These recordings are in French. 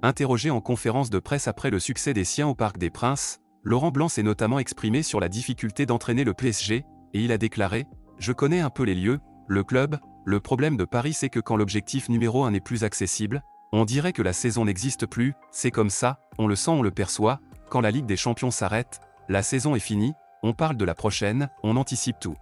Interrogé en conférence de presse après le succès des siens au Parc des Princes, Laurent Blanc s'est notamment exprimé sur la difficulté d'entraîner le PSG, et il a déclaré « Je connais un peu les lieux, le club, le problème de Paris c'est que quand l'objectif numéro 1 n'est plus accessible, on dirait que la saison n'existe plus, c'est comme ça, on le sent, on le perçoit, quand la Ligue des Champions s'arrête, la saison est finie, on parle de la prochaine, on anticipe tout. »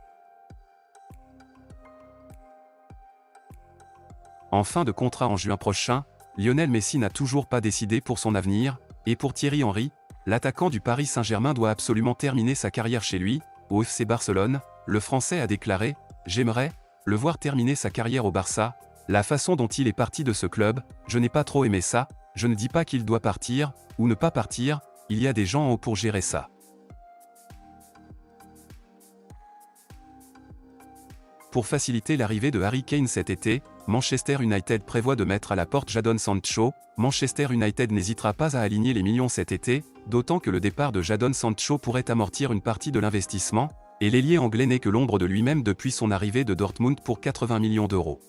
En fin de contrat en juin prochain, Lionel Messi n'a toujours pas décidé pour son avenir, et pour Thierry Henry, l'attaquant du Paris Saint-Germain doit absolument terminer sa carrière chez lui, au FC Barcelone. Le Français a déclaré « J'aimerais le voir terminer sa carrière au Barça, la façon dont il est parti de ce club, je n'ai pas trop aimé ça, je ne dis pas qu'il doit partir, ou ne pas partir, il y a des gens en haut pour gérer ça. » Pour faciliter l'arrivée de Harry Kane cet été, Manchester United prévoit de mettre à la porte Jadon Sancho. Manchester United n'hésitera pas à aligner les millions cet été, d'autant que le départ de Jadon Sancho pourrait amortir une partie de l'investissement, et l'ailier anglais n'est que l'ombre de lui-même depuis son arrivée de Dortmund pour 80 millions d'euros.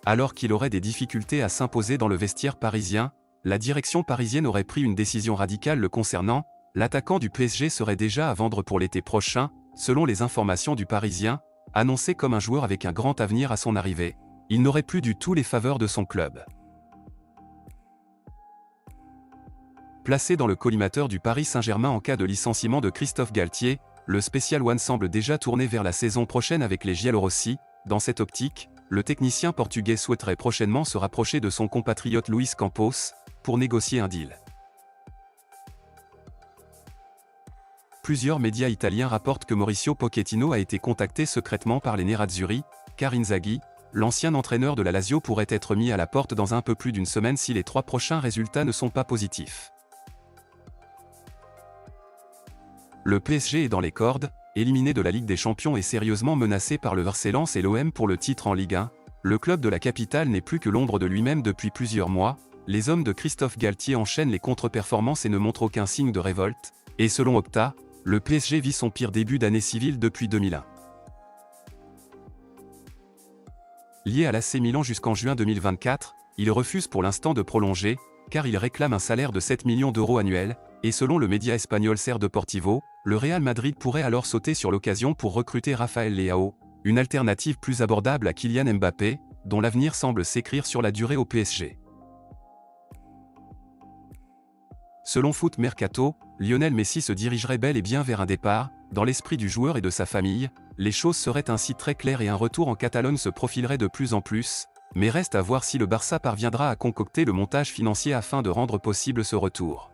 Alors qu'il aurait des difficultés à s'imposer dans le vestiaire parisien, la direction parisienne aurait pris une décision radicale le concernant. L'attaquant du PSG serait déjà à vendre pour l'été prochain, selon les informations du Parisien, annoncé comme un joueur avec un grand avenir à son arrivée. Il n'aurait plus du tout les faveurs de son club. Placé dans le collimateur du Paris Saint-Germain en cas de licenciement de Christophe Galtier, le Special One semble déjà tourné vers la saison prochaine avec les Giallorossi. Dans cette optique, le technicien portugais souhaiterait prochainement se rapprocher de son compatriote Luis Campos, pour négocier un deal. Plusieurs médias italiens rapportent que Mauricio Pochettino a été contacté secrètement par les Nerazzurri, car Inzaghi, l'ancien entraîneur de la Lazio, pourrait être mis à la porte dans un peu plus d'une semaine si les 3 prochains résultats ne sont pas positifs. Le PSG est dans les cordes, éliminé de la Ligue des Champions et sérieusement menacé par le Valence et l'OM pour le titre en Ligue 1. Le club de la capitale n'est plus que l'ombre de lui-même depuis plusieurs mois. Les hommes de Christophe Galtier enchaînent les contre-performances et ne montrent aucun signe de révolte. Et selon Opta, le PSG vit son pire début d'année civile depuis 2001. Lié à l'AC Milan jusqu'en juin 2024, il refuse pour l'instant de prolonger, car il réclame un salaire de 7 millions d'euros annuels, et selon le média espagnol Ser Deportivo, le Real Madrid pourrait alors sauter sur l'occasion pour recruter Rafael Leao, une alternative plus abordable à Kylian Mbappé, dont l'avenir semble s'écrire sur la durée au PSG. Selon Foot Mercato, Lionel Messi se dirigerait bel et bien vers un départ. Dans l'esprit du joueur et de sa famille, les choses seraient ainsi très claires et un retour en Catalogne se profilerait de plus en plus, mais reste à voir si le Barça parviendra à concocter le montage financier afin de rendre possible ce retour.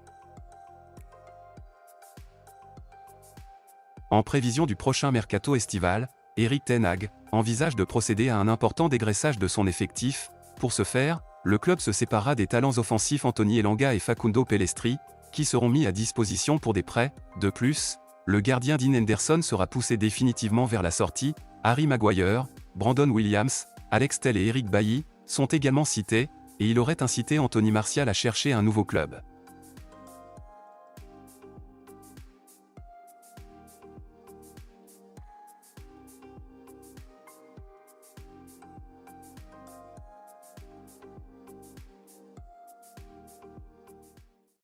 En prévision du prochain mercato estival, Erik ten Hag envisage de procéder à un important dégraissage de son effectif. Pour ce faire, le club se séparera des talents offensifs Anthony Elanga et Facundo Pellistri, qui seront mis à disposition pour des prêts. De plus, le gardien Dean Henderson sera poussé définitivement vers la sortie. Harry Maguire, Brandon Williams, Alex Telles et Eric Bailly sont également cités, et il aurait incité Anthony Martial à chercher un nouveau club.